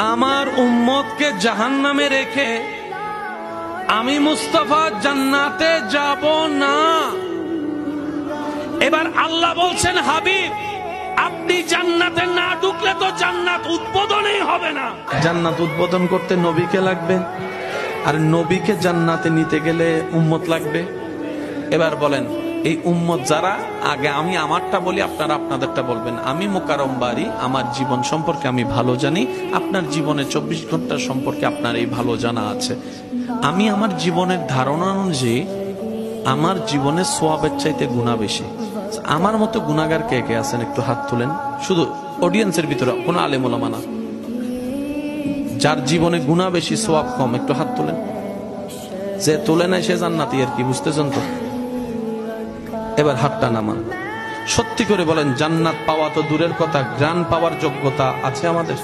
আমার উম্মতকে জাহান্নামে রেখে আমি মুস্তাফা জান্নাতে যাব না। এবার আল্লাহ বলছেন, হাবিব আপনি জান্নাতে না ঢুকলে তো জান্নাত উদ্বোধনই হবে না। জান্নাত উদ্বোধন করতে নবীকে লাগবে, আর নবীকে জান্নাতে নিতে গেলে উম্মত লাগবে। এবার বলেন, এই উম্মত যারা, আগে আমি আমারটা বলি, আপনারা আপনাদেরটা বলবেন। আমি মোকাররম বাড়ি, আমার জীবন সম্পর্কে আমি ভালো জানি, আপনার জীবনে 24 ঘন্টা সম্পর্কে আপনার এই ভালো জানা আছে। আমি আমার জীবনের ধারণা অনুযায়ী আমার জীবনে সওয়াবের চাইতে গুনাহ বেশি। আমার মতো গুনাহগার কে কে আছেন একটু হাত তুলেন, শুধু অডিয়েন্সের ভিতরে, কোনো আলেম ওলামা না। যার জীবনে গুনাহ বেশি সওয়াব কম একটু হাত তুলেন। যে তুলে নাই সে জান্নাতি, আর কি বুঝতেছেন তো? এবার হাতটা নামান। সত্যি করে বলেন, জান্নাত পাওয়া তো দূরের কথা, গ্রান পাওয়ার যোগ্যতা আছে আমাদের?